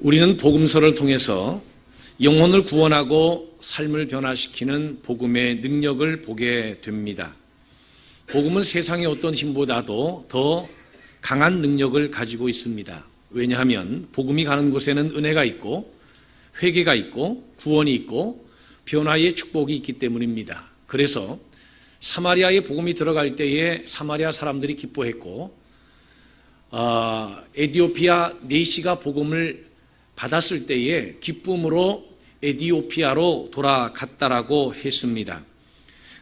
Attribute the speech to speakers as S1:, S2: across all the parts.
S1: 우리는 복음서를 통해서 영혼을 구원하고 삶을 변화시키는 복음의 능력을 보게 됩니다. 복음은 세상의 어떤 힘보다도 더 강한 능력을 가지고 있습니다. 왜냐하면 복음이 가는 곳에는 은혜가 있고 회개가 있고 구원이 있고 변화의 축복이 있기 때문입니다. 그래서 사마리아에 복음이 들어갈 때에 사마리아 사람들이 기뻐했고 에디오피아 네시가 복음을 받았을 때에 기쁨으로 에디오피아로 돌아갔다라고 했습니다.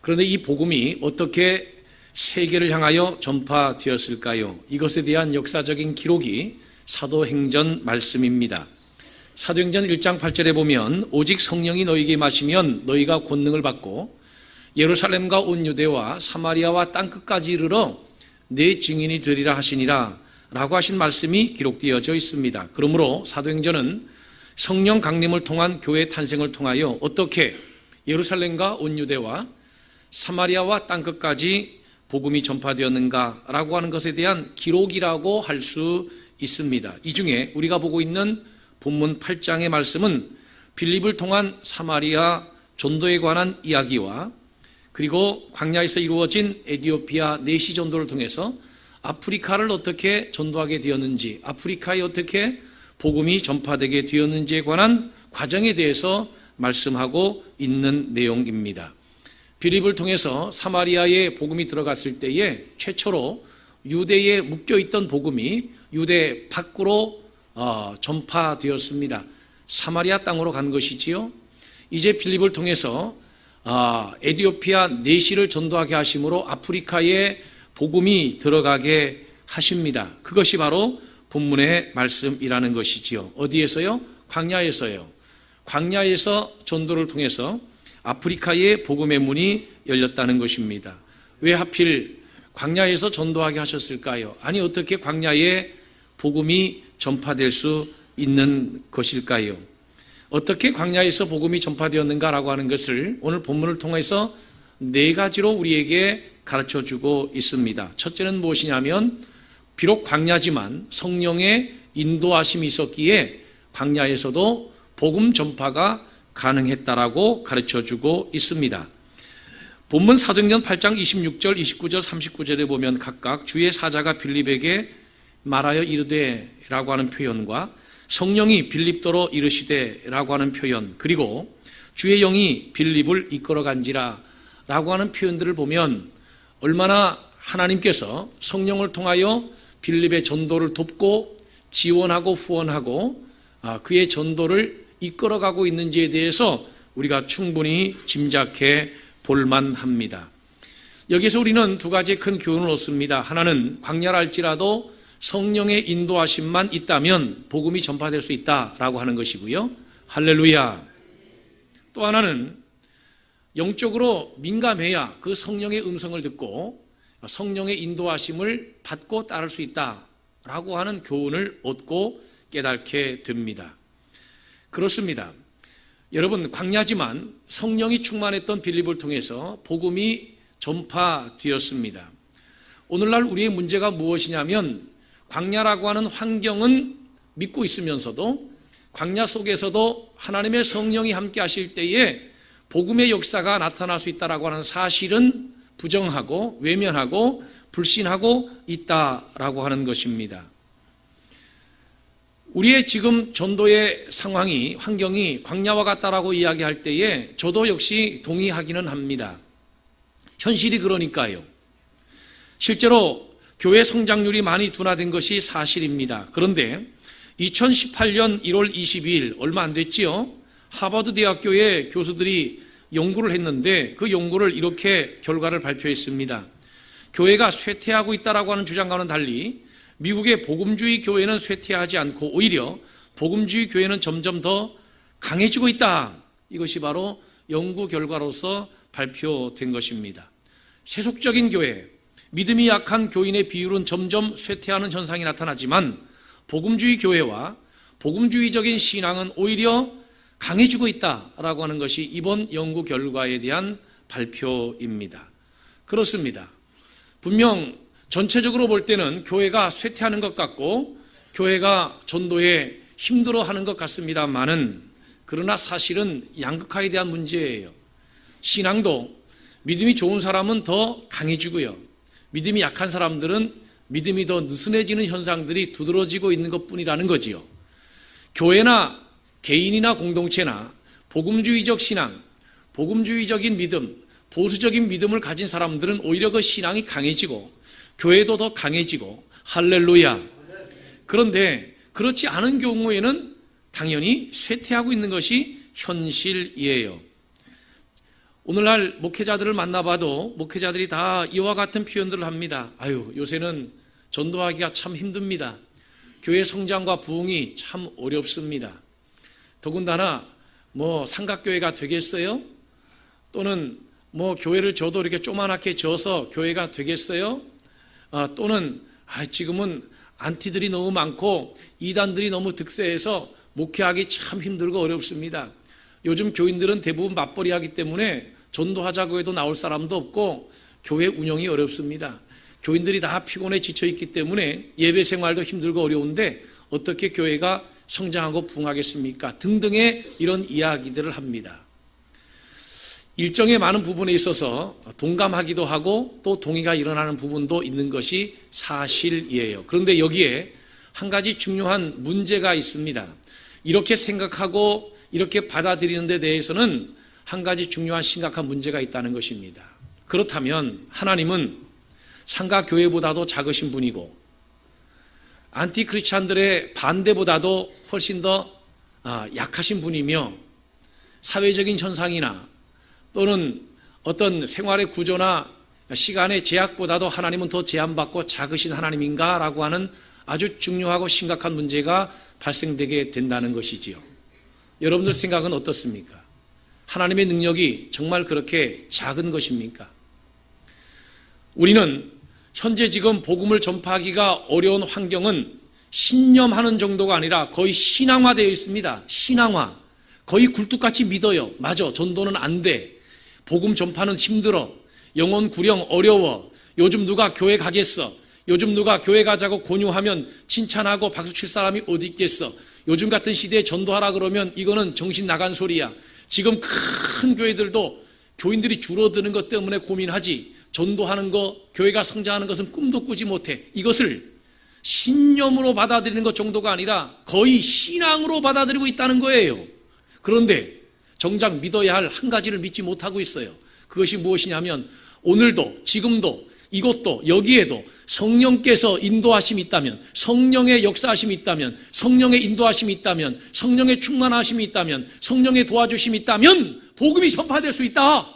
S1: 그런데 이 복음이 어떻게 세계를 향하여 전파되었을까요? 이것에 대한 역사적인 기록이 사도행전 말씀입니다. 사도행전 1장 8절에 보면 오직 성령이 너희에게 임하시면 너희가 권능을 받고 예루살렘과 온 유대와 사마리아와 땅끝까지 이르러 내 증인이 되리라 하시니라 라고 하신 말씀이 기록되어져 있습니다. 그러므로 사도행전은 성령 강림을 통한 교회 탄생을 통하여 어떻게 예루살렘과 온 유대와 사마리아와 땅끝까지 복음이 전파되었는가라고 하는 것에 대한 기록이라고 할 수 있습니다. 이 중에 우리가 보고 있는 본문 8장의 말씀은 빌립을 통한 사마리아 전도에 관한 이야기와 그리고 광야에서 이루어진 에디오피아 네시 전도를 통해서 아프리카를 어떻게 전도하게 되었는지, 아프리카에 어떻게 복음이 전파되게 되었는지에 관한 과정에 대해서 말씀하고 있는 내용입니다. 빌립을 통해서 사마리아에 복음이 들어갔을 때에 최초로 유대에 묶여있던 복음이 유대 밖으로 전파되었습니다. 사마리아 땅으로 간 것이지요. 이제 빌립을 통해서 에디오피아 네시를 전도하게 하심으로 아프리카에 복음이 들어가게 하십니다. 그것이 바로 본문의 말씀이라는 것이지요. 어디에서요? 광야에서요. 광야에서 전도를 통해서 아프리카에 복음의 문이 열렸다는 것입니다. 왜 하필 광야에서 전도하게 하셨을까요? 아니 어떻게 광야에 복음이 전파될 수 있는 것일까요? 어떻게 광야에서 복음이 전파되었는가라고 하는 것을 오늘 본문을 통해서 네 가지로 우리에게 가르쳐주고 있습니다. 첫째는 무엇이냐면 비록 광야지만 성령의 인도하심이 있었기에 광야에서도 복음 전파가 가능했다라고 가르쳐주고 있습니다. 본문 사도행전 8장 26절, 29절, 39절에 보면 각각 주의 사자가 빌립에게 말하여 이르되라고 하는 표현과 성령이 빌립더러 이르시되라고 하는 표현, 그리고 주의 영이 빌립을 이끌어간지라 라고 하는 표현들을 보면 얼마나 하나님께서 성령을 통하여 빌립의 전도를 돕고 지원하고 후원하고 그의 전도를 이끌어가고 있는지에 대해서 우리가 충분히 짐작해 볼만합니다. 여기서 우리는 두 가지 큰 교훈을 얻습니다. 하나는 광야라 할지라도 성령의 인도하심만 있다면 복음이 전파될 수 있다라고 하는 것이고요. 할렐루야. 또 하나는 영적으로 민감해야 그 성령의 음성을 듣고 성령의 인도하심을 받고 따를 수 있다라고 하는 교훈을 얻고 깨닫게 됩니다. 그렇습니다. 여러분, 광야지만 성령이 충만했던 빌립을 통해서 복음이 전파되었습니다. 오늘날 우리의 문제가 무엇이냐면 광야라고 하는 환경은 믿고 있으면서도 광야 속에서도 하나님의 성령이 함께 하실 때에 복음의 역사가 나타날 수 있다라고 하는 사실은 부정하고 외면하고 불신하고 있다라고 하는 것입니다. 우리의 지금 전도의 상황이 환경이 광야와 같다라고 이야기할 때에 저도 역시 동의하기는 합니다. 현실이 그러니까요. 실제로 교회 성장률이 많이 둔화된 것이 사실입니다. 그런데 2018년 1월 22일 얼마 안 됐지요. 하버드 대학교의 교수들이 연구를 했는데 그 연구를 이렇게 결과를 발표했습니다. 교회가 쇠퇴하고 있다라고 하는 주장과는 달리 미국의 복음주의 교회는 쇠퇴하지 않고 오히려 복음주의 교회는 점점 더 강해지고 있다. 이것이 바로 연구 결과로서 발표된 것입니다. 세속적인 교회, 믿음이 약한 교인의 비율은 점점 쇠퇴하는 현상이 나타나지만 복음주의 교회와 복음주의적인 신앙은 오히려 강해지고 있다라고 하는 것이 이번 연구 결과에 대한 발표입니다. 그렇습니다. 분명 전체적으로 볼 때는 교회가 쇠퇴하는 것 같고 교회가 전도에 힘들어하는 것 같습니다만은 그러나 사실은 양극화에 대한 문제예요. 신앙도 믿음이 좋은 사람은 더 강해지고요. 믿음이 약한 사람들은 믿음이 더 느슨해지는 현상들이 두드러지고 있는 것뿐이라는 거지요. 교회나 개인이나 공동체나 복음주의적 신앙, 복음주의적인 믿음, 보수적인 믿음을 가진 사람들은 오히려 그 신앙이 강해지고 교회도 더 강해지고 할렐루야. 그런데 그렇지 않은 경우에는 당연히 쇠퇴하고 있는 것이 현실이에요. 오늘날 목회자들을 만나봐도 목회자들이 다 이와 같은 표현들을 합니다. 아유, 요새는 전도하기가 참 힘듭니다. 교회 성장과 부흥이 참 어렵습니다. 더군다나 삼각교회가 되겠어요? 또는 교회를 저도 이렇게 조그맣게 져서 교회가 되겠어요? 또는 지금은 안티들이 너무 많고 이단들이 너무 득세해서 목회하기 참 힘들고 어렵습니다. 요즘 교인들은 대부분 맞벌이 하기 때문에 전도하자고 해도 나올 사람도 없고 교회 운영이 어렵습니다. 교인들이 다 피곤해 지쳐있기 때문에 예배 생활도 힘들고 어려운데 어떻게 교회가 성장하고 부흥하겠습니까? 등등의 이런 이야기들을 합니다. 일정의 많은 부분에 있어서 동감하기도 하고 또 동의가 일어나는 부분도 있는 것이 사실이에요. 그런데 여기에 한 가지 중요한 문제가 있습니다. 이렇게 생각하고 이렇게 받아들이는 데 대해서는 한 가지 중요한 심각한 문제가 있다는 것입니다. 그렇다면 하나님은 상가교회보다도 작으신 분이고 안티크리스찬들의 반대보다도 훨씬 더 약하신 분이며 사회적인 현상이나 또는 어떤 생활의 구조나 시간의 제약보다도 하나님은 더 제한받고 작으신 하나님인가 라고 하는 아주 중요하고 심각한 문제가 발생되게 된다는 것이지요. 여러분들 생각은 어떻습니까? 하나님의 능력이 정말 그렇게 작은 것입니까? 우리는 현재 지금 복음을 전파하기가 어려운 환경은 신념하는 정도가 아니라 거의 신앙화되어 있습니다. 신앙화. 거의 굴뚝같이 믿어요. 맞아. 전도는 안 돼. 복음 전파는 힘들어. 영혼 구령 어려워. 요즘 누가 교회 가겠어. 요즘 누가 교회 가자고 권유하면 칭찬하고 박수 칠 사람이 어디 있겠어. 요즘 같은 시대에 전도하라 그러면 이거는 정신 나간 소리야. 지금 큰 교회들도 교인들이 줄어드는 것 때문에 고민하지. 전도하는 거, 교회가 성장하는 것은 꿈도 꾸지 못해. 이것을 신념으로 받아들이는 것 정도가 아니라 거의 신앙으로 받아들이고 있다는 거예요. 그런데 정작 믿어야 할 한 가지를 믿지 못하고 있어요. 그것이 무엇이냐면 오늘도 지금도 이것도 여기에도 성령께서 인도하심이 있다면, 성령의 역사하심이 있다면, 성령의 인도하심이 있다면, 성령의 충만하심이 있다면, 성령의 도와주심이 있다면 복음이 전파될 수 있다.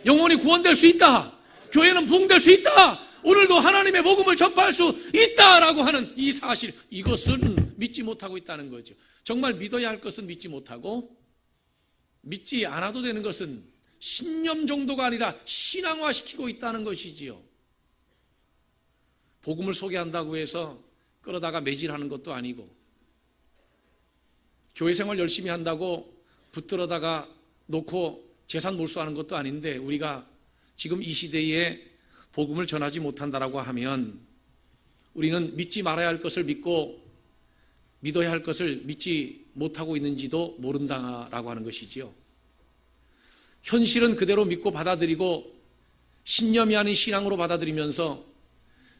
S1: 영혼이 구원될 수 있다. 교회는 부흥될 수 있다. 오늘도 하나님의 복음을 전파할 수 있다라고 하는 이 사실, 이것은 믿지 못하고 있다는 거죠. 정말 믿어야 할 것은 믿지 못하고 믿지 않아도 되는 것은 신념 정도가 아니라 신앙화시키고 있다는 것이지요. 복음을 소개한다고 해서 끌어다가 매질하는 것도 아니고 교회 생활 열심히 한다고 붙들어다가 놓고 재산 몰수하는 것도 아닌데 우리가 지금 이 시대에 복음을 전하지 못한다라고 하면 우리는 믿지 말아야 할 것을 믿고 믿어야 할 것을 믿지 못하고 있는지도 모른다라고 하는 것이지요. 현실은 그대로 믿고 받아들이고 신념이 아닌 신앙으로 받아들이면서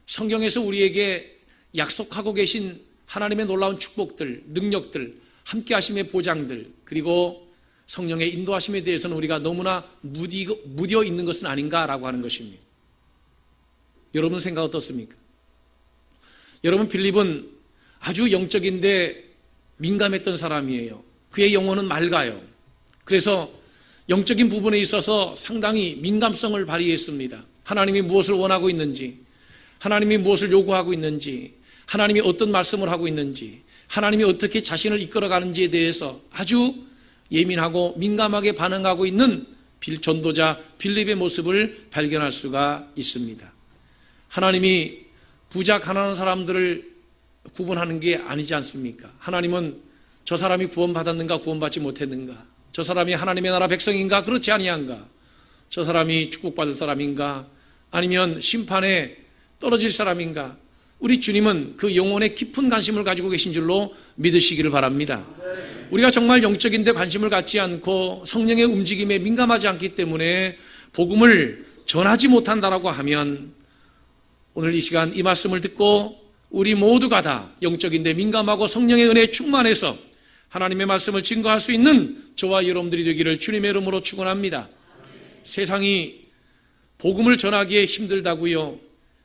S1: 성경에서 우리에게 약속하고 계신 하나님의 놀라운 축복들, 능력들, 함께하심의 보장들, 그리고 성령의 인도하심에 대해서는 우리가 너무나 무뎌 있는 것은 아닌가라고 하는 것입니다. 여러분 생각 어떻습니까? 여러분 빌립은 아주 영적인데 민감했던 사람이에요. 그의 영혼은 맑아요. 그래서 영적인 부분에 있어서 상당히 민감성을 발휘했습니다. 하나님이 무엇을 원하고 있는지, 하나님이 무엇을 요구하고 있는지, 하나님이 어떤 말씀을 하고 있는지, 하나님이 어떻게 자신을 이끌어가는지에 대해서 아주 예민하고 민감하게 반응하고 있는 전도자 빌립의 모습을 발견할 수가 있습니다. 하나님이 부자 가난한 사람들을 구분하는 게 아니지 않습니까? 하나님은 저 사람이 구원받았는가 구원받지 못했는가, 저 사람이 하나님의 나라 백성인가 그렇지 아니한가, 저 사람이 축복받을 사람인가 아니면 심판에 떨어질 사람인가, 우리 주님은 그 영혼에 깊은 관심을 가지고 계신 줄로 믿으시기를 바랍니다. 우리가 정말 영적인 데 관심을 갖지 않고 성령의 움직임에 민감하지 않기 때문에 복음을 전하지 못한다라고 하면 오늘 이 시간 이 말씀을 듣고 우리 모두가 다 영적인 데 민감하고 성령의 은혜에 충만해서 하나님의 말씀을 증거할 수 있는 저와 여러분들이 되기를 주님의 이름으로 축원합니다. 세상이 복음을 전하기에 힘들다고요?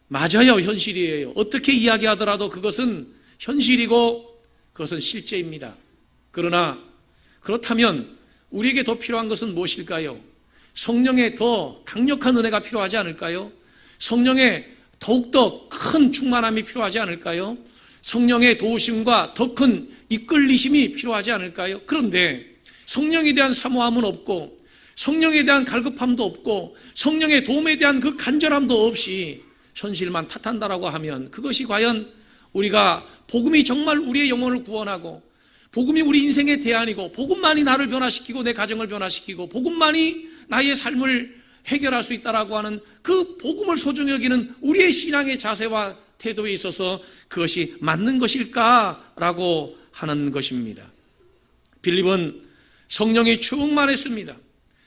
S1: 맞아요. 현실이에요. 어떻게 이야기하더라도 그것은 현실이고 그것은 실제입니다. 그러나 그렇다면 우리에게 더 필요한 것은 무엇일까요? 성령의 더 강력한 은혜가 필요하지 않을까요? 성령의 더욱더 큰 충만함이 필요하지 않을까요? 성령의 도우심과 더 큰 이끌리심이 필요하지 않을까요? 그런데 성령에 대한 사모함은 없고 성령에 대한 갈급함도 없고 성령의 도움에 대한 그 간절함도 없이 현실만 탓한다라고 하면 그것이 과연 우리가 복음이 정말 우리의 영혼을 구원하고 복음이 우리 인생의 대안이고 복음만이 나를 변화시키고 내 가정을 변화시키고 복음만이 나의 삶을 해결할 수 있다라고 하는 그 복음을 소중히 여기는 우리의 신앙의 자세와 태도에 있어서 그것이 맞는 것일까라고 하는 것입니다. 빌립은 성령의 충만했습니다.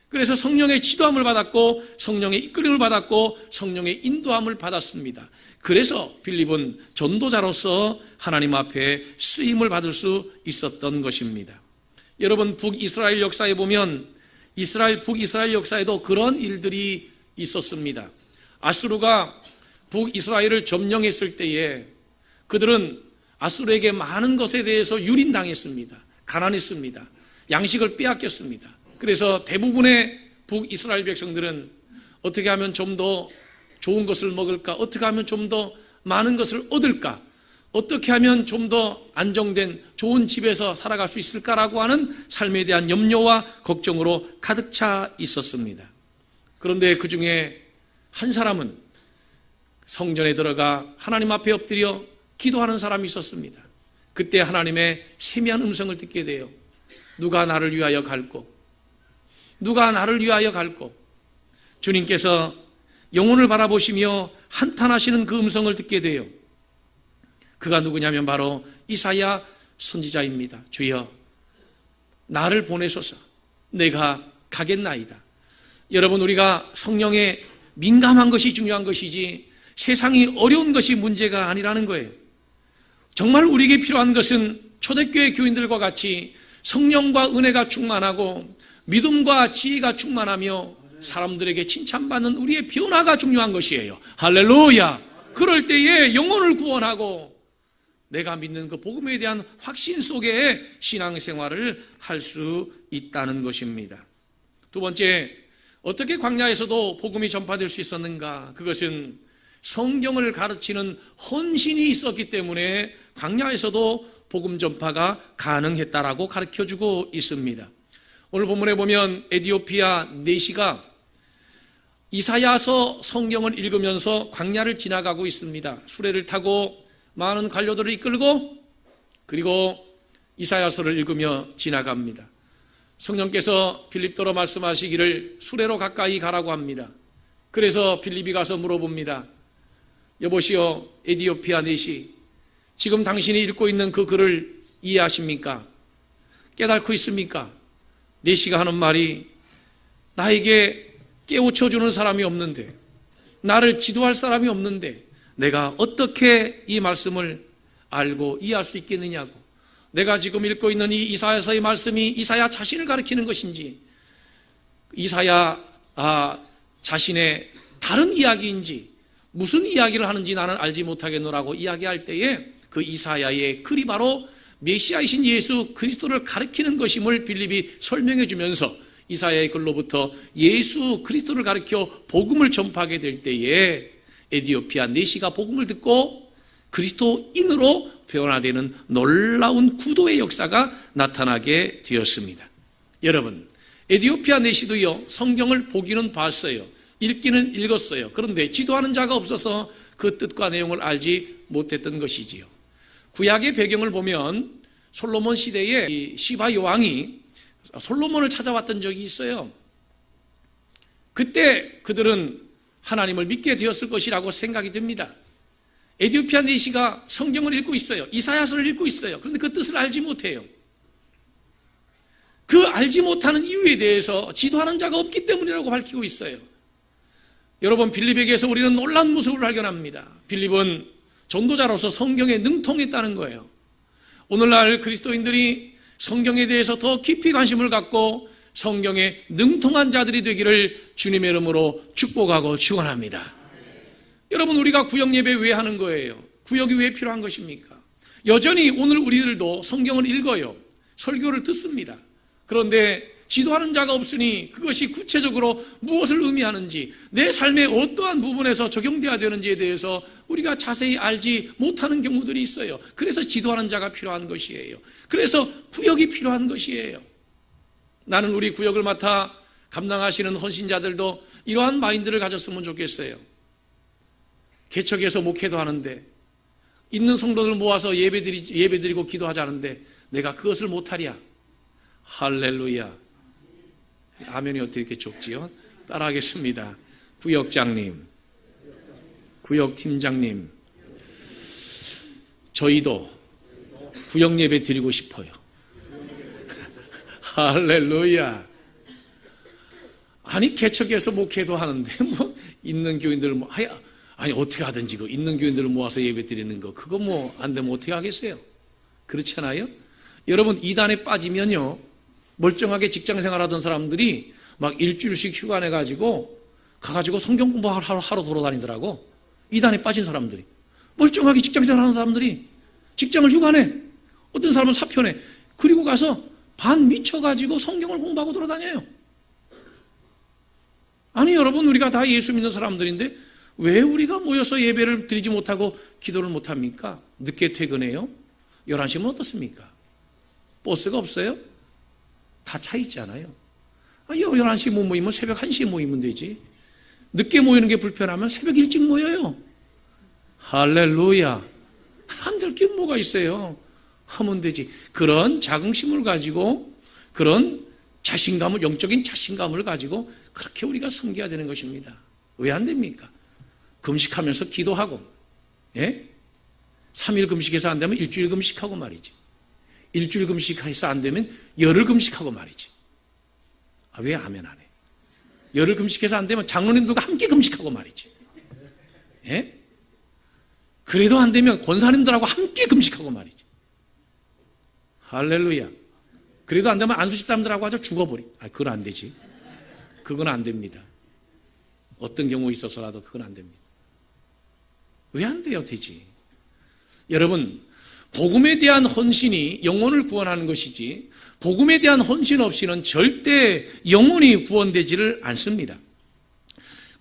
S1: 그래서 성령의 지도함을 받았고 성령의 이끌림을 받았고 성령의 인도함을 받았습니다. 그래서 빌립은 전도자로서 하나님 앞에 쓰임을 받을 수 있었던 것입니다. 여러분, 북이스라엘 역사에 보면 북이스라엘 역사에도 그런 일들이 있었습니다. 아수르가 북이스라엘을 점령했을 때에 그들은 아수르에게 많은 것에 대해서 유린당했습니다. 가난했습니다. 양식을 빼앗겼습니다. 그래서 대부분의 북이스라엘 백성들은 어떻게 하면 좀 더 좋은 것을 먹을까? 어떻게 하면 좀 더 많은 것을 얻을까? 어떻게 하면 좀 더 안정된 좋은 집에서 살아갈 수 있을까라고 하는 삶에 대한 염려와 걱정으로 가득 차 있었습니다. 그런데 그 중에 한 사람은 성전에 들어가 하나님 앞에 엎드려 기도하는 사람이 있었습니다. 그때 하나님의 세미한 음성을 듣게 돼요. 누가 나를 위하여 갈고? 누가 나를 위하여 갈고? 주님께서 영혼을 바라보시며 한탄하시는 그 음성을 듣게 돼요. 그가 누구냐면 바로 이사야 선지자입니다. 주여, 나를 보내소서. 내가 가겠나이다. 여러분, 우리가 성령에 민감한 것이 중요한 것이지 세상이 어려운 것이 문제가 아니라는 거예요. 정말 우리에게 필요한 것은 초대교회 교인들과 같이 성령과 은혜가 충만하고 믿음과 지혜가 충만하며 사람들에게 칭찬받는 우리의 변화가 중요한 것이에요. 할렐루야. 그럴 때에 영혼을 구원하고 내가 믿는 그 복음에 대한 확신 속에 신앙생활을 할 수 있다는 것입니다. 두 번째, 어떻게 광야에서도 복음이 전파될 수 있었는가? 그것은 성경을 가르치는 헌신이 있었기 때문에 광야에서도 복음 전파가 가능했다라고 가르쳐주고 있습니다. 오늘 본문에 보면 에디오피아 내시가 이사야서 성경을 읽으면서 광야를 지나가고 있습니다. 수레를 타고 많은 관료들을 이끌고 그리고 이사야서를 읽으며 지나갑니다. 성령께서 빌립도로 말씀하시기를 수레로 가까이 가라고 합니다. 그래서 빌립이 가서 물어봅니다. 여보시오, 에디오피아 내시, 지금 당신이 읽고 있는 그 글을 이해하십니까? 깨닫고 있습니까? 내시가 하는 말이, 나에게 깨우쳐주는 사람이 없는데, 나를 지도할 사람이 없는데 내가 어떻게 이 말씀을 알고 이해할 수 있겠느냐고. 내가 지금 읽고 있는 이 이사야서의 말씀이 이사야 자신을 가리키는 것인지 이사야 자신의 다른 이야기인지 무슨 이야기를 하는지 나는 알지 못하겠노라고 이야기할 때에 그 이사야의 글이 바로 메시아이신 예수 그리스도를 가리키는 것임을 빌립이 설명해 주면서 이사야의 글로부터 예수 그리스도를 가리켜 복음을 전파하게 될 때에 에디오피아 내시가 복음을 듣고 그리스도인으로 변화되는 놀라운 구도의 역사가 나타나게 되었습니다. 여러분, 에디오피아 내시도요, 성경을 보기는 봤어요. 읽기는 읽었어요. 그런데 지도하는 자가 없어서 그 뜻과 내용을 알지 못했던 것이지요. 구약의 배경을 보면 솔로몬 시대에 이 시바 여왕이 솔로몬을 찾아왔던 적이 있어요. 그때 그들은 하나님을 믿게 되었을 것이라고 생각이 듭니다. 에디오피아 내시가 성경을 읽고 있어요. 이사야서를 읽고 있어요. 그런데 그 뜻을 알지 못해요. 그 알지 못하는 이유에 대해서 지도하는 자가 없기 때문이라고 밝히고 있어요. 여러분, 빌립에게서 우리는 놀라운 모습을 발견합니다. 빌립은 전도자로서 성경에 능통했다는 거예요. 오늘날 그리스도인들이 성경에 대해서 더 깊이 관심을 갖고 성경에 능통한 자들이 되기를 주님의 이름으로 축복하고 축원합니다. 여러분, 우리가 구역 예배 왜 하는 거예요? 구역이 왜 필요한 것입니까? 여전히 오늘 우리들도 성경을 읽어요. 설교를 듣습니다. 그런데 지도하는 자가 없으니 그것이 구체적으로 무엇을 의미하는지, 내 삶의 어떠한 부분에서 적용되어야 되는지에 대해서 우리가 자세히 알지 못하는 경우들이 있어요. 그래서 지도하는 자가 필요한 것이에요. 그래서 구역이 필요한 것이에요. 나는 우리 구역을 맡아 감당하시는 헌신자들도 이러한 마인드를 가졌으면 좋겠어요. 개척해서 목회도 하는데, 있는 성도들 모아서 예배드리고 기도하자는데 내가 그것을 못하랴. 할렐루야. 아멘이 어떻게 이렇게 좁지요? 따라하겠습니다. 구역장님, 구역팀장님, 저희도 구역 예배 드리고 싶어요. 할렐루야. 아니, 개척해서 목회도 하는데 뭐 있는 교인들을 아니 어떻게 하든지 그 있는 교인들을 모아서 예배 드리는 거 그거 뭐 안 되면 어떻게 하겠어요? 그렇잖아요. 여러분, 이단에 빠지면요, 멀쩡하게 직장 생활하던 사람들이 막 일주일씩 휴가 내가지고 가가지고 성경 공부하러 돌아다니더라고. 이단에 빠진 사람들이, 멀쩡하게 직장 생활하는 사람들이 직장을 휴가 내, 어떤 사람은 사표내, 그리고 가서 반 미쳐가지고 성경을 공부하고 돌아다녀요. 아니 여러분, 우리가 다 예수 믿는 사람들인데 왜 우리가 모여서 예배를 드리지 못하고 기도를 못합니까? 늦게 퇴근해요? 11시면 어떻습니까? 버스가 없어요? 다 차 있잖아요. 11시 못 모이면 새벽 1시에 모이면 되지. 늦게 모이는 게 불편하면 새벽 일찍 모여요. 할렐루야. 안 될 게 뭐가 있어요? 하면 되지. 그런 자긍심을 가지고, 그런 자신감을, 영적인 자신감을 가지고 그렇게 우리가 섬겨야 되는 것입니다. 왜 안 됩니까? 금식하면서 기도하고, 예? 3일 금식해서 안 되면 일주일 금식하고 말이지. 일주일 금식해서 안 되면 열흘 금식하고 말이지. 왜 아멘 안 해? 열흘 금식해서 안 되면 장로님들과 함께 금식하고 말이지. 예? 그래도 안 되면 권사님들하고 함께 금식하고 말이지. 할렐루야. 그래도 안 되면 안수집사님들하고 아주 죽어버리. 그건 안 되지. 그건 안 됩니다. 어떤 경우 있어서라도 그건 안 됩니다. 왜 안 돼요? 되지. 여러분, 복음에 대한 헌신이 영혼을 구원하는 것이지, 복음에 대한 헌신 없이는 절대 영혼이 구원되지를 않습니다.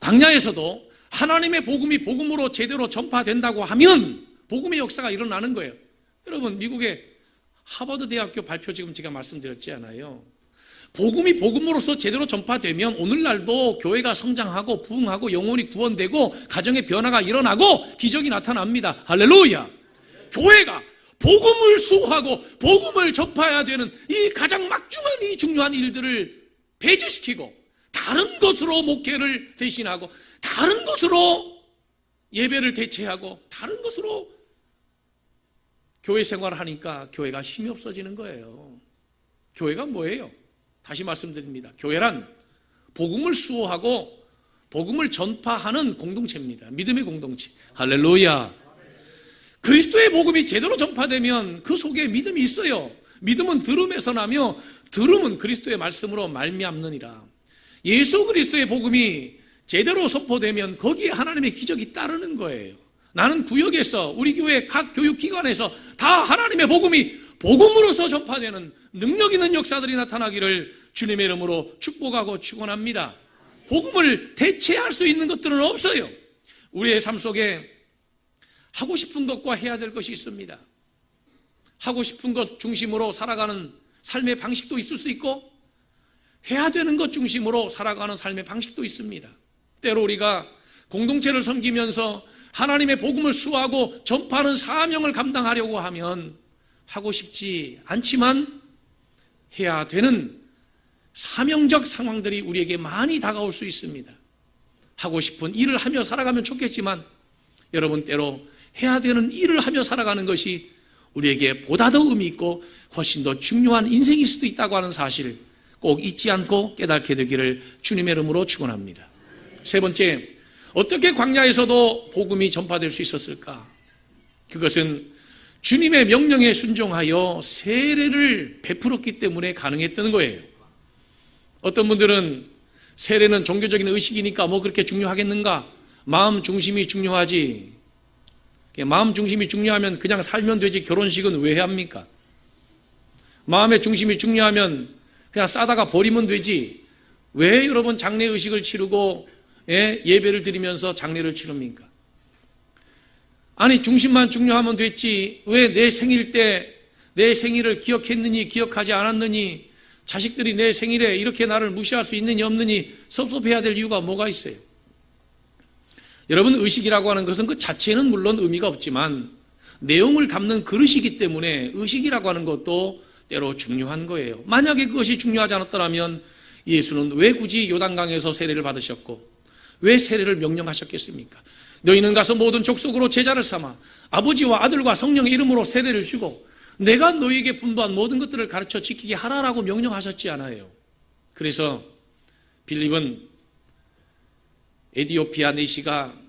S1: 광야에서도 하나님의 복음이 복음으로 제대로 전파된다고 하면 복음의 역사가 일어나는 거예요. 여러분, 미국의 하버드 대학교 발표 지금 제가 말씀드렸지 않아요? 복음이 복음으로서 제대로 전파되면 오늘날도 교회가 성장하고 부흥하고 영혼이 구원되고 가정의 변화가 일어나고 기적이 나타납니다. 할렐루야. 교회가 복음을 수호하고 복음을 전파해야 되는 이 가장 막중한 이 중요한 일들을 배제시키고 다른 것으로 목회를 대신하고 다른 것으로 예배를 대체하고 다른 것으로 교회 생활을 하니까 교회가 힘이 없어지는 거예요. 교회가 뭐예요? 다시 말씀드립니다. 교회란 복음을 수호하고 복음을 전파하는 공동체입니다. 믿음의 공동체. 할렐루야. 그리스도의 복음이 제대로 전파되면 그 속에 믿음이 있어요. 믿음은 들음에서 나며 들음은 그리스도의 말씀으로 말미암느니라. 예수 그리스도의 복음이 제대로 선포되면 거기에 하나님의 기적이 따르는 거예요. 나는 구역에서 우리 교회 각 교육기관에서 다 하나님의 복음이 복음으로서 전파되는 능력 있는 역사들이 나타나기를 주님의 이름으로 축복하고 축원합니다. 복음을 대체할 수 있는 것들은 없어요. 우리의 삶 속에 하고 싶은 것과 해야 될 것이 있습니다. 하고 싶은 것 중심으로 살아가는 삶의 방식도 있을 수 있고 해야 되는 것 중심으로 살아가는 삶의 방식도 있습니다. 때로 우리가 공동체를 섬기면서 하나님의 복음을 수호하고 전파하는 사명을 감당하려고 하면 하고 싶지 않지만 해야 되는 사명적 상황들이 우리에게 많이 다가올 수 있습니다. 하고 싶은 일을 하며 살아가면 좋겠지만 여러분, 때로 해야 되는 일을 하며 살아가는 것이 우리에게 보다 더 의미 있고 훨씬 더 중요한 인생일 수도 있다고 하는 사실을 꼭 잊지 않고 깨닫게 되기를 주님의 이름으로 축원합니다. 세 번째, 어떻게 광야에서도 복음이 전파될 수 있었을까? 그것은 주님의 명령에 순종하여 세례를 베풀었기 때문에 가능했던 거예요. 어떤 분들은 세례는 종교적인 의식이니까 뭐 그렇게 중요하겠는가? 마음 중심이 중요하지. 마음 중심이 중요하면 그냥 살면 되지 결혼식은 왜 합니까? 마음의 중심이 중요하면 그냥 싸다가 버리면 되지. 왜 여러분 장례 의식을 치르고 예배를 드리면서 장례를 치릅니까? 아니 중심만 중요하면 됐지. 왜 내 생일 때 내 생일을 기억했느니 기억하지 않았느니 자식들이 내 생일에 이렇게 나를 무시할 수 있느니 없느니 섭섭해야 될 이유가 뭐가 있어요? 여러분, 의식이라고 하는 것은 그 자체는 물론 의미가 없지만 내용을 담는 그릇이기 때문에 의식이라고 하는 것도 때로 중요한 거예요. 만약에 그것이 중요하지 않았더라면 예수는 왜 굳이 요단강에서 세례를 받으셨고 왜 세례를 명령하셨겠습니까? 너희는 가서 모든 족속으로 제자를 삼아 아버지와 아들과 성령의 이름으로 세례를 주고 내가 너희에게 분부한 모든 것들을 가르쳐 지키게 하라라고 명령하셨지 않아요. 그래서 빌립은 에디오피아 내시가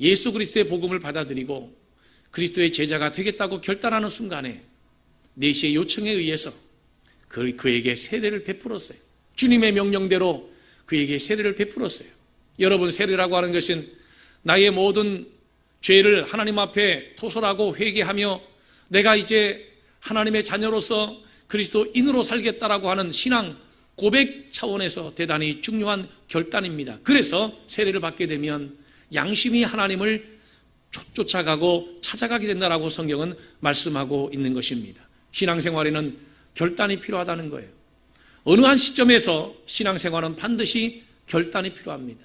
S1: 예수 그리스도의 복음을 받아들이고 그리스도의 제자가 되겠다고 결단하는 순간에 내시의 요청에 의해서 그에게 세례를 베풀었어요. 주님의 명령대로 그에게 세례를 베풀었어요. 여러분, 세례라고 하는 것은 나의 모든 죄를 하나님 앞에 토설하고 회개하며 내가 이제 하나님의 자녀로서 그리스도인으로 살겠다라고 하는 신앙 고백 차원에서 대단히 중요한 결단입니다. 그래서 세례를 받게 되면 양심이 하나님을 쫓아가고 찾아가게 된다라고 성경은 말씀하고 있는 것입니다. 신앙생활에는 결단이 필요하다는 거예요. 어느 한 시점에서 신앙생활은 반드시 결단이 필요합니다.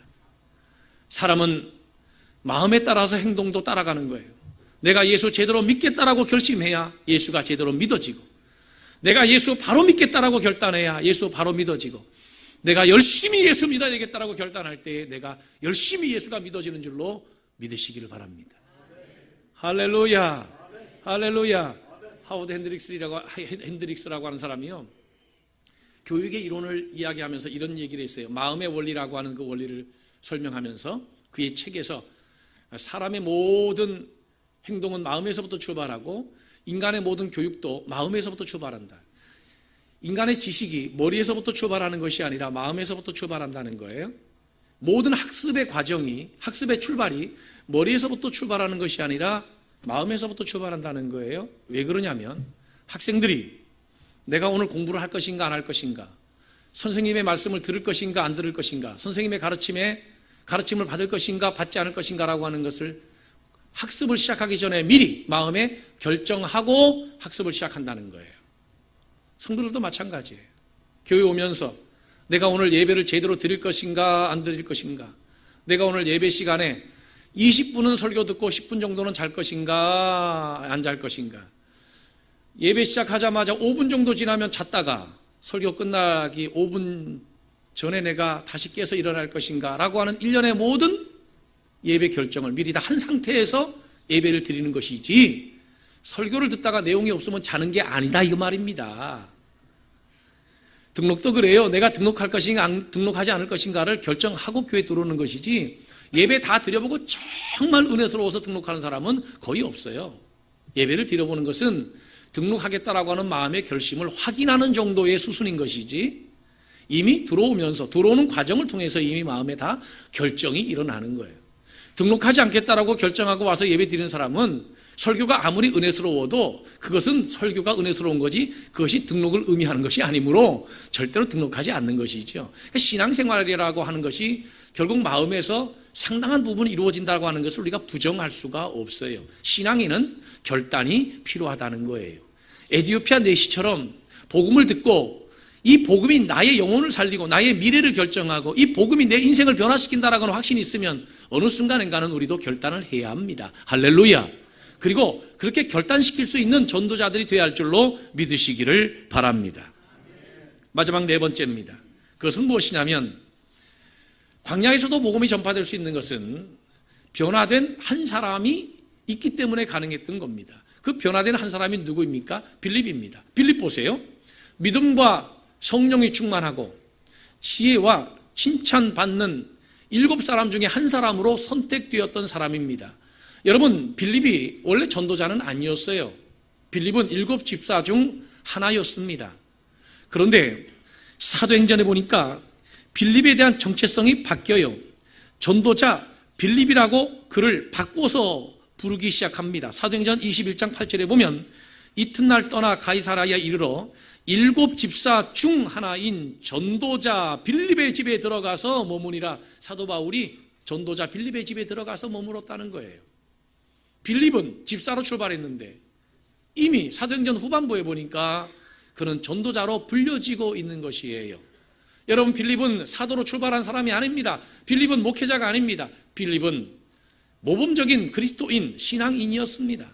S1: 사람은 마음에 따라서 행동도 따라가는 거예요. 내가 예수 제대로 믿겠다라고 결심해야 예수가 제대로 믿어지고, 내가 예수 바로 믿겠다라고 결단해야 예수 바로 믿어지고, 내가 열심히 예수 믿어야 되겠다라고 결단할 때 내가 열심히 예수가 믿어지는 줄로 믿으시기를 바랍니다. 할렐루야, 할렐루야. 하워드 핸드릭스라고 하는 사람이요, 교육의 이론을 이야기하면서 이런 얘기를 했어요. 마음의 원리라고 하는 그 원리를 설명하면서 그의 책에서 사람의 모든 행동은 마음에서부터 출발하고 인간의 모든 교육도 마음에서부터 출발한다. 인간의 지식이 머리에서부터 출발하는 것이 아니라 마음에서부터 출발한다는 거예요. 모든 학습의 과정이, 학습의 출발이 머리에서부터 출발하는 것이 아니라 마음에서부터 출발한다는 거예요. 왜 그러냐면 학생들이 내가 오늘 공부를 할 것인가 안 할 것인가, 선생님의 말씀을 들을 것인가 안 들을 것인가, 선생님의 가르침을 받을 것인가 받지 않을 것인가라고 하는 것을 학습을 시작하기 전에 미리 마음에 결정하고 학습을 시작한다는 거예요. 성도들도 마찬가지예요. 교회 오면서 내가 오늘 예배를 제대로 드릴 것인가 안 드릴 것인가, 내가 오늘 예배 시간에 20분은 설교 듣고 10분 정도는 잘 것인가 안 잘 것인가, 예배 시작하자마자 5분 정도 지나면 잤다가 설교 끝나기 5분 전에 내가 다시 깨서 일어날 것인가 라고 하는 일련의 모든 예배 결정을 미리 다 한 상태에서 예배를 드리는 것이지, 설교를 듣다가 내용이 없으면 자는 게 아니다 이 말입니다. 등록도 그래요. 내가 등록할 것인가 등록하지 않을 것인가를 결정하고 교회에 들어오는 것이지, 예배 다 드려보고 정말 은혜스러워서 등록하는 사람은 거의 없어요. 예배를 드려보는 것은 등록하겠다라고 하는 마음의 결심을 확인하는 정도의 수순인 것이지, 이미 들어오는 과정을 통해서 이미 마음에 다 결정이 일어나는 거예요. 등록하지 않겠다라고 결정하고 와서 예배 드리는 사람은 설교가 아무리 은혜스러워도 그것은 설교가 은혜스러운 거지 그것이 등록을 의미하는 것이 아니므로 절대로 등록하지 않는 것이죠. 신앙생활이라고 하는 것이 결국 마음에서 상당한 부분이 이루어진다고 하는 것을 우리가 부정할 수가 없어요. 신앙에는 결단이 필요하다는 거예요. 에디오피아 내시처럼 복음을 듣고 이 복음이 나의 영혼을 살리고 나의 미래를 결정하고 이 복음이 내 인생을 변화시킨다라고 하는 확신이 있으면 어느 순간인가는 우리도 결단을 해야 합니다. 할렐루야. 그리고 그렇게 결단시킬 수 있는 전도자들이 되어야 할 줄로 믿으시기를 바랍니다. 마지막 네 번째입니다. 그것은 무엇이냐면, 광야에서도 복음이 전파될 수 있는 것은 변화된 한 사람이 있기 때문에 가능했던 겁니다. 그 변화된 한 사람이 누구입니까? 빌립입니다. 빌립 보세요. 믿음과 성령이 충만하고 지혜와 칭찬받는 7사람 중에 한 사람으로 선택되었던 사람입니다. 여러분, 빌립이 원래 전도자는 아니었어요. 빌립은 7 집사 중 하나였습니다. 그런데 사도행전에 보니까 빌립에 대한 정체성이 바뀌어요. 전도자 빌립이라고 그를 바꿔서 부르기 시작합니다. 사도행전 21장 8절에 보면 이튿날 떠나 가이사라에 이르러 7 집사 중 하나인 전도자 빌립의 집에 들어가서 머무니라. 사도 바울이 전도자 빌립의 집에 들어가서 머물었다는 거예요. 빌립은 집사로 출발했는데 이미 사도행전 후반부에 보니까 그는 전도자로 불려지고 있는 것이에요. 여러분, 빌립은 사도로 출발한 사람이 아닙니다. 빌립은 목회자가 아닙니다. 빌립은 모범적인 그리스도인 신앙인이었습니다.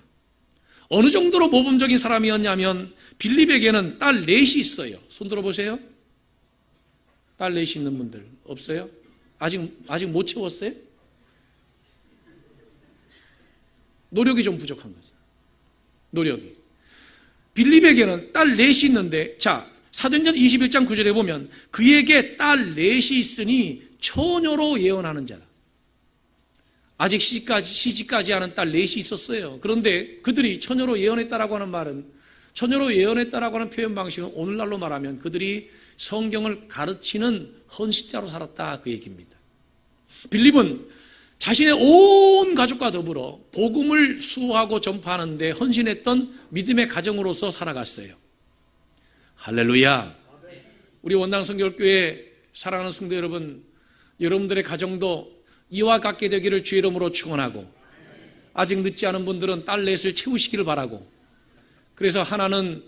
S1: 어느 정도로 모범적인 사람이었냐면 빌립에게는 딸 넷이 있어요. 손 들어보세요. 딸 넷이 있는 분들 없어요? 아직 못 채웠어요? 노력이 좀 부족한 거죠. 노력이. 빌립에게는 딸 넷이 있는데, 자, 사도행전 21장 9절에 보면 그에게 딸 넷이 있으니 처녀로 예언하는 자다. 아직 시집까지 하는 딸 넷이 있었어요. 그런데 그들이 처녀로 예언했다라고 하는 말은, 처녀로 예언했다라고 하는 표현 방식은 오늘날로 말하면 그들이 성경을 가르치는 헌신자로 살았다, 그 얘기입니다. 빌립은 자신의 온 가족과 더불어 복음을 수호하고 전파하는 데 헌신했던 믿음의 가정으로서 살아갔어요. 할렐루야. 우리 원당성결교회 사랑하는 성도 여러분, 여러분들의 가정도 이와 같게 되기를 주의 이름으로 축원하고, 아직 늦지 않은 분들은 딸 넷을 채우시기를 바라고, 그래서 하나는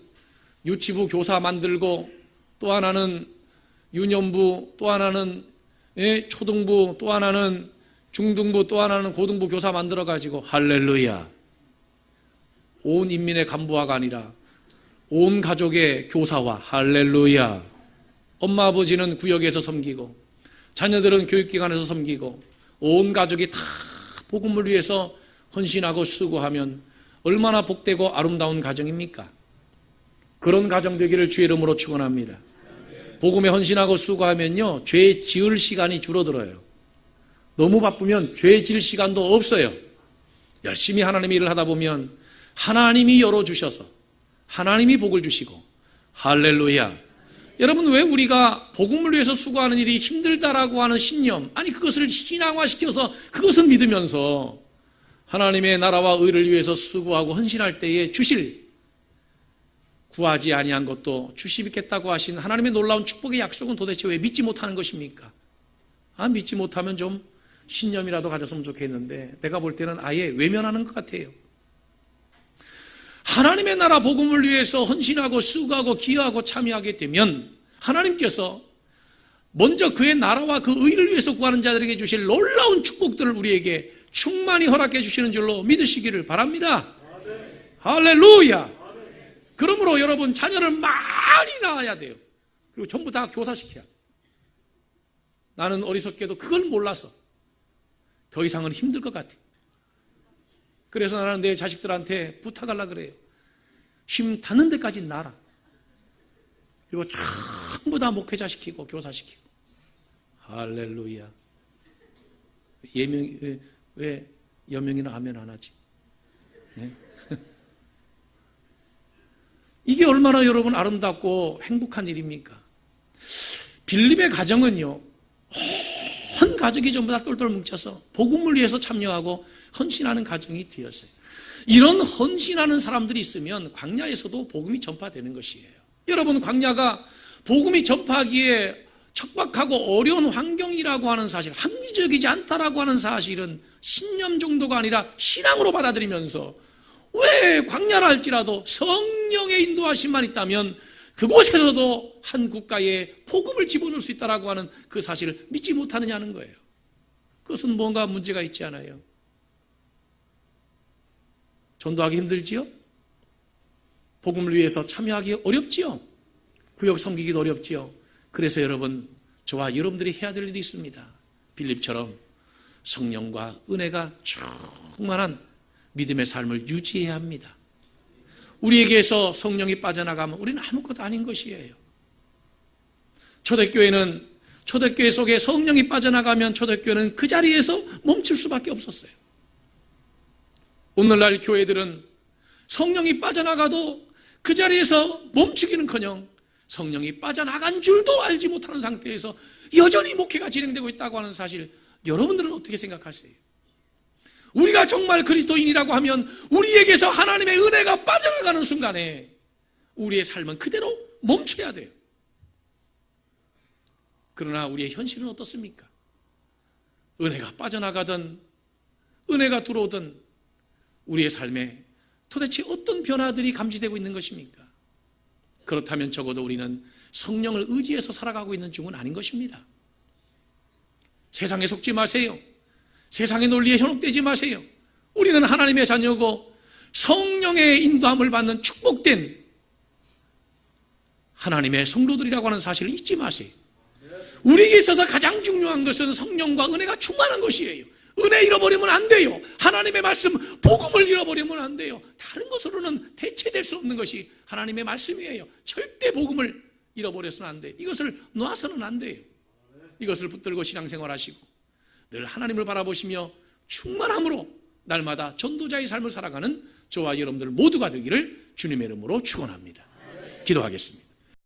S1: 유치부 교사 만들고, 또 하나는 유년부, 또 하나는 초등부, 또 하나는 중등부, 또 하나는 고등부 교사 만들어가지고, 할렐루야, 온 인민의 간부화가 아니라 온 가족의 교사와, 할렐루야, 엄마 아버지는 구역에서 섬기고 자녀들은 교육기관에서 섬기고 온 가족이 다 복음을 위해서 헌신하고 수고하면 얼마나 복되고 아름다운 가정입니까? 그런 가정 되기를 주의 이름으로 축원합니다. 복음에 헌신하고 수고하면요, 죄 지을 시간이 줄어들어요. 너무 바쁘면 죄 지을 시간도 없어요. 열심히 하나님의 일을 하다 보면 하나님이 열어주셔서 하나님이 복을 주시고, 할렐루야. 여러분, 왜 우리가 복음을 위해서 수고하는 일이 힘들다라고 하는 신념, 아니 그것을 신앙화시켜서 그것은 믿으면서 하나님의 나라와 의를 위해서 수고하고 헌신할 때에 주실, 구하지 아니한 것도 주시겠다고 하신 하나님의 놀라운 축복의 약속은 도대체 왜 믿지 못하는 것입니까? 믿지 못하면 좀 신념이라도 가졌으면 좋겠는데 내가 볼 때는 아예 외면하는 것 같아요. 하나님의 나라 복음을 위해서 헌신하고 수고하고 기여하고 참여하게 되면 하나님께서 먼저 그의 나라와 그 의를 위해서 구하는 자들에게 주실 놀라운 축복들을 우리에게 충만히 허락해 주시는 줄로 믿으시기를 바랍니다. 할렐루야. 그러므로 여러분, 자녀를 많이 낳아야 돼요. 그리고 전부 다 교사시켜야 돼요. 나는 어리석게도 그걸 몰라서 더 이상은 힘들 것 같아요. 그래서 나는 내 자식들한테 부탁하려고 그래요. 힘 닿는 데까지 낳아라. 그리고 전부 다 목회자 시키고 교사시키고. 할렐루야. 왜 여명이나 하면 안 하지? 네? 이게 얼마나 여러분 아름답고 행복한 일입니까? 빌립의 가정은요, 온 가족이 전부 다 똘똘 뭉쳐서 복음을 위해서 참여하고 헌신하는 가정이 되었어요. 이런 헌신하는 사람들이 있으면 광야에서도 복음이 전파되는 것이에요. 여러분, 광야가 복음이 전파하기에 척박하고 어려운 환경이라고 하는 사실, 합리적이지 않다라고 하는 사실은 신념 정도가 아니라 신앙으로 받아들이면서, 왜 광야라 할지라도 성령의 인도하심만 있다면 그곳에서도 한 국가에 복음을 집어넣을 수 있다라고 하는 그 사실을 믿지 못하느냐는 거예요. 그것은 뭔가 문제가 있지 않아요? 전도하기 힘들지요? 복음을 위해서 참여하기 어렵지요? 구역 섬기기도 어렵지요? 그래서 여러분, 저와 여러분들이 해야 될 일이 있습니다. 빌립처럼 성령과 은혜가 충만한 믿음의 삶을 유지해야 합니다. 우리에게서 성령이 빠져나가면 우리는 아무것도 아닌 것이에요. 초대교회 속에 성령이 빠져나가면 초대교회는 그 자리에서 멈출 수밖에 없었어요. 오늘날 교회들은 성령이 빠져나가도 그 자리에서 멈추기는커녕 성령이 빠져나간 줄도 알지 못하는 상태에서 여전히 목회가 진행되고 있다고 하는 사실, 여러분들은 어떻게 생각하세요? 우리가 정말 그리스도인이라고 하면 우리에게서 하나님의 은혜가 빠져나가는 순간에 우리의 삶은 그대로 멈춰야 돼요. 그러나 우리의 현실은 어떻습니까? 은혜가 빠져나가든 은혜가 들어오든 우리의 삶에 도대체 어떤 변화들이 감지되고 있는 것입니까? 그렇다면 적어도 우리는 성령을 의지해서 살아가고 있는 중은 아닌 것입니다. 세상에 속지 마세요. 세상의 논리에 현혹되지 마세요. 우리는 하나님의 자녀고 성령의 인도함을 받는 축복된 하나님의 성도들이라고 하는 사실을 잊지 마세요. 우리에게 있어서 가장 중요한 것은 성령과 은혜가 충만한 것이에요. 은혜 잃어버리면 안 돼요. 하나님의 말씀, 복음을 잃어버리면 안 돼요. 다른 것으로는 대체될 수 없는 것이 하나님의 말씀이에요. 절대 복음을 잃어버려서는 안 돼요. 이것을 놔서는 안 돼요. 이것을 붙들고 신앙생활 하시고 늘 하나님을 바라보시며 충만함으로 날마다 전도자의 삶을 살아가는 저와 여러분들 모두가 되기를 주님의 이름으로 축원합니다. 기도하겠습니다.